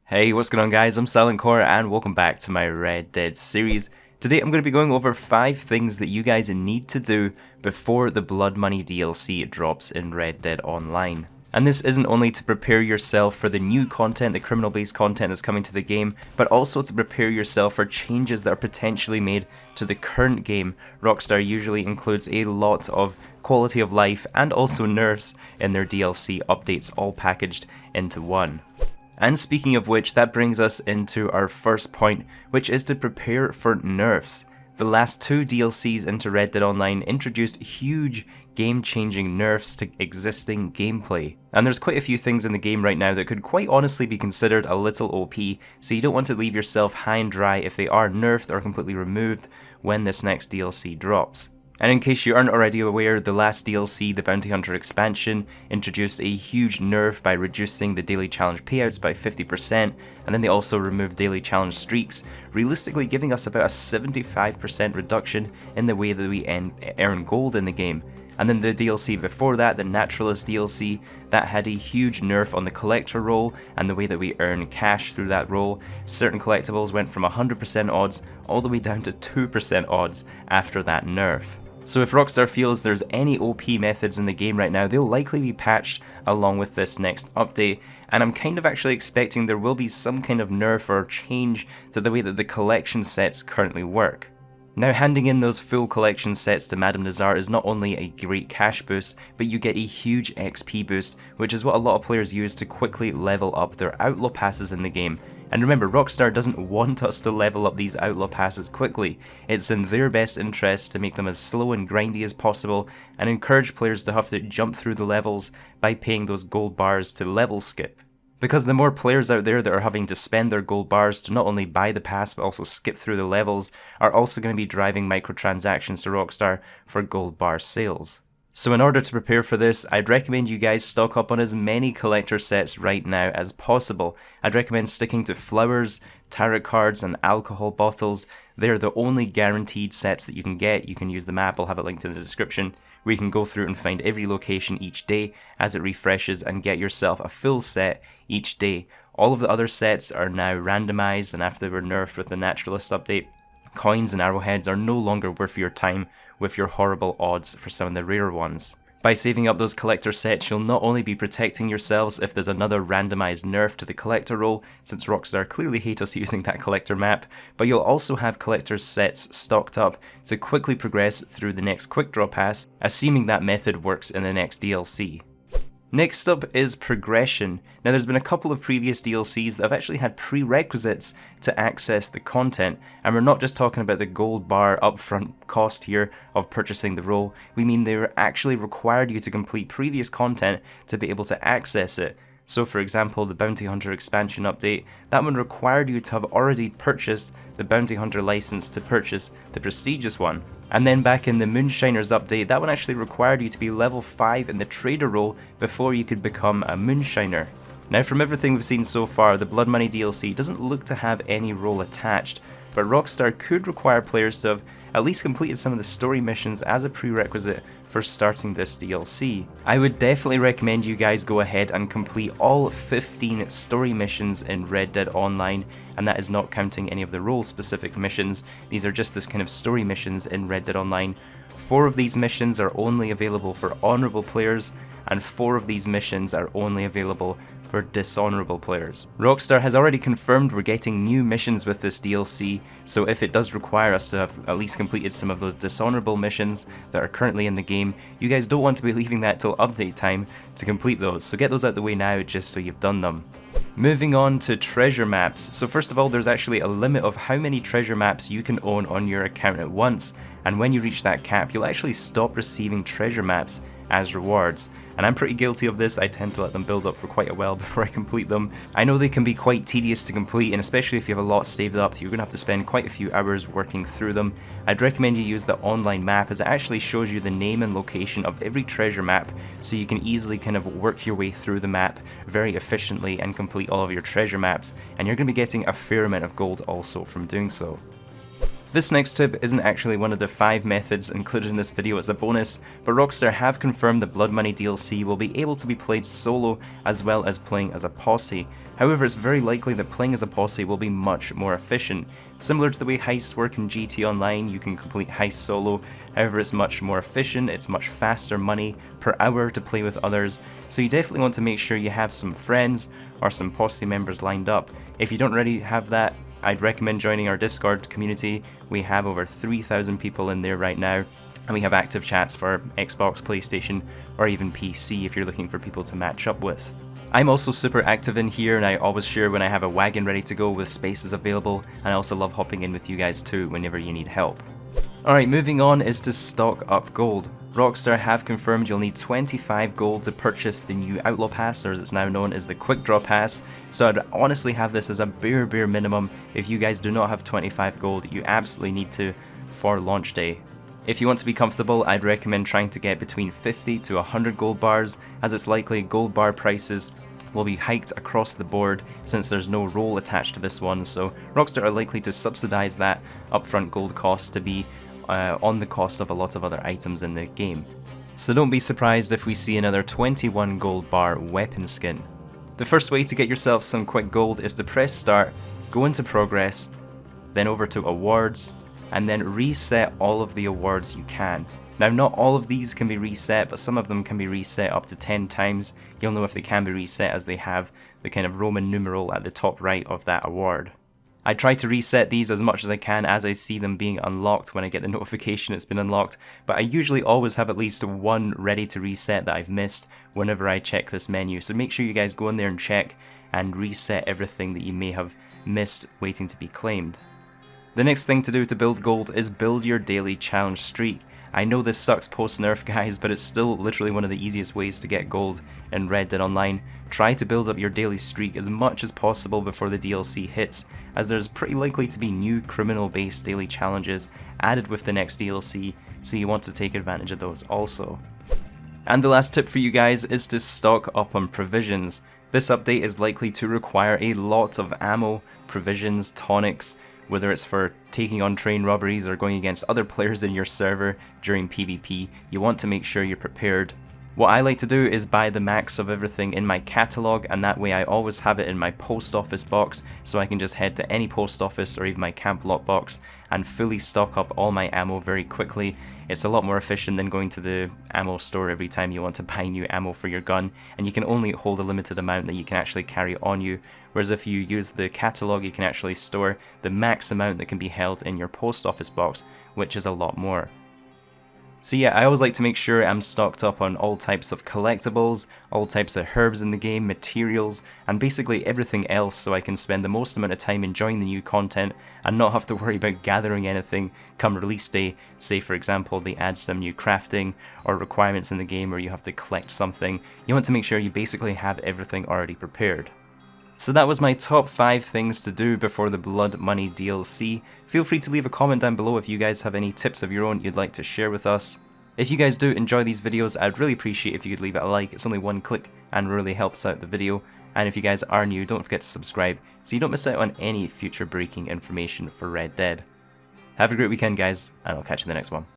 Hey, what's going on guys? I'm Silent Core and welcome back to my Red Dead series. Today I'm going to be going over 5 things that you guys need to do before the Blood Money DLC drops in Red Dead Online. And this isn't only to prepare yourself for the new content, the criminal based content that's coming to the game, but also to prepare yourself for changes that are potentially made to the current game. Rockstar usually includes a lot of quality of life and also nerfs in their DLC updates, all packaged into one. And speaking of which, that brings us into our first point, which is to prepare for nerfs. The last 2 DLCs into Red Dead Online introduced huge game-changing nerfs to existing gameplay. And there's quite a few things in the game right now that could quite honestly be considered a little OP, so you don't want to leave yourself high and dry if they are nerfed or completely removed when this next DLC drops. And in case you aren't already aware, the last DLC, the Bounty Hunter expansion, introduced a huge nerf by reducing the daily challenge payouts by 50%, and then they also removed daily challenge streaks, realistically giving us about a 75% reduction in the way that we earn gold in the game. And then the DLC before that, the Naturalist DLC, that had a huge nerf on the collector role and the way that we earn cash through that role. Certain collectibles went from 100% odds all the way down to 2% odds after that nerf. So if Rockstar feels there's any OP methods in the game right now, they'll likely be patched along with this next update, and I'm kind of actually expecting there will be some kind of nerf or change to the way that the collection sets currently work. Now, handing in those full collection sets to Madame Nazar is not only a great cash boost, but you get a huge XP boost, which is what a lot of players use to quickly level up their outlaw passes in the game. And remember, Rockstar doesn't want us to level up these outlaw passes quickly. It's in their best interest to make them as slow and grindy as possible and encourage players to have to jump through the levels by paying those gold bars to level skip. Because the more players out there that are having to spend their gold bars to not only buy the pass but also skip through the levels are also going to be driving microtransactions to Rockstar for gold bar sales. So in order to prepare for this, I'd recommend you guys stock up on as many collector sets right now as possible. I'd recommend sticking to flowers, tarot cards, and alcohol bottles. They're the only guaranteed sets that you can get. You can use the map, I'll have it linked in the description, where you can go through and find every location each day as it refreshes and get yourself a full set each day. All of the other sets are now randomized, and after they were nerfed with the Naturalist update, coins and arrowheads are no longer worth your time with your horrible odds for some of the rarer ones. By saving up those collector sets, you'll not only be protecting yourselves if there's another randomized nerf to the collector role, since Rockstar clearly hate us using that collector map, but you'll also have collector sets stocked up to quickly progress through the next quick draw pass, assuming that method works in the next DLC. Next up is progression. Now there's been a couple of previous DLCs that have actually had prerequisites to access the content, and we're not just talking about the gold bar upfront cost here of purchasing the role, we mean they actually required you to complete previous content to be able to access it. So for example, the Bounty Hunter expansion update, that one required you to have already purchased the Bounty Hunter license to purchase the prestigious one. And then back in the Moonshiners update, that one actually required you to be level 5 in the trader role before you could become a Moonshiner. Now from everything we've seen so far, the Blood Money DLC doesn't look to have any role attached, but Rockstar could require players to have at least completed some of the story missions as a prerequisite for starting this DLC. I would definitely recommend you guys go ahead and complete all 15 story missions in Red Dead Online, and that is not counting any of the role specific missions. These are just this kind of story missions in Red Dead Online. 4 of these missions are only available for honorable players, and 4 of these missions are only available for dishonorable players. Rockstar has already confirmed we're getting new missions with this DLC, so if it does require us to have at least completed some of those dishonorable missions that are currently in the game, you guys don't want to be leaving that till update time to complete those, so get those out the way now just so you've done them. Moving on to treasure maps. So first of all, there's actually a limit of how many treasure maps you can own on your account at once, and when you reach that cap, you'll actually stop receiving treasure maps as rewards. And I'm pretty guilty of this. I tend to let them build up for quite a while before I complete them. I know they can be quite tedious to complete, and especially if you have a lot saved up, you're going to have to spend quite a few hours working through them. I'd recommend you use the online map, as it actually shows you the name and location of every treasure map, so you can easily kind of work your way through the map very efficiently and complete all of your treasure maps, and you're going to be getting a fair amount of gold also from doing so. This next tip isn't actually one of the 5 methods included in this video as a bonus, but Rockstar have confirmed the Blood Money DLC will be able to be played solo as well as playing as a posse. However, it's very likely that playing as a posse will be much more efficient. Similar to the way heists work in GT Online, you can complete heists solo, however it's much more efficient, it's much faster money per hour to play with others, so you definitely want to make sure you have some friends or some posse members lined up. If you don't already have that, I'd recommend joining our Discord community. We have over 3,000 people in there right now, and we have active chats for Xbox, PlayStation, or even PC if you're looking for people to match up with. I'm also super active in here, and I always share when I have a wagon ready to go with spaces available, and I also love hopping in with you guys too whenever you need help. Alright, moving on is to stock up gold. Rockstar have confirmed you'll need 25 gold to purchase the new Outlaw Pass, or as it's now known as the Quick Draw Pass, so I'd honestly have this as a bare minimum. If you guys do not have 25 gold, you absolutely need to for launch day. If you want to be comfortable, I'd recommend trying to get between 50 to 100 gold bars, as it's likely gold bar prices will be hiked across the board since there's no roll attached to this one, so Rockstar are likely to subsidize that upfront gold cost to be on the cost of a lot of other items in the game. So don't be surprised if we see another 21 gold bar weapon skin. The first way to get yourself some quick gold is to press start, go into progress, then over to awards, and then reset all of the awards you can. Now not all of these can be reset, but some of them can be reset up to 10 times. You'll know if they can be reset as they have the kind of Roman numeral at the top right of that award. I try to reset these as much as I can as I see them being unlocked when I get the notification it's been unlocked, but I usually always have at least one ready to reset that I've missed whenever I check this menu, so make sure you guys go in there and check and reset everything that you may have missed waiting to be claimed. The next thing to do to build gold is build your daily challenge streak. I know this sucks post-nerf guys, but it's still literally one of the easiest ways to get gold in Red Dead Online. Try to build up your daily streak as much as possible before the DLC hits, as there's pretty likely to be new criminal-based daily challenges added with the next DLC, so you want to take advantage of those also. And the last tip for you guys is to stock up on provisions. This update is likely to require a lot of ammo, provisions, tonics, whether it's for taking on train robberies or going against other players in your server during PvP, you want to make sure you're prepared. What I like to do is buy the max of everything in my catalogue, and that way I always have it in my post office box, so I can just head to any post office or even my camp lot box and fully stock up all my ammo very quickly. It's a lot more efficient than going to the ammo store every time you want to buy new ammo for your gun, and you can only hold a limited amount that you can actually carry on you, whereas if you use the catalogue you can actually store the max amount that can be held in your post office box, which is a lot more. So yeah, I always like to make sure I'm stocked up on all types of collectibles, all types of herbs in the game, materials, and basically everything else, so I can spend the most amount of time enjoying the new content and not have to worry about gathering anything come release day. Say for example they add some new crafting or requirements in the game where you have to collect something. You want to make sure you basically have everything already prepared. So that was my top 5 things to do before the Blood Money DLC. Feel free to leave a comment down below if you guys have any tips of your own you'd like to share with us. If you guys do enjoy these videos, I'd really appreciate if you could leave it a like. It's only one click and really helps out the video. And if you guys are new, don't forget to subscribe so you don't miss out on any future breaking information for Red Dead. Have a great weekend guys, and I'll catch you in the next one.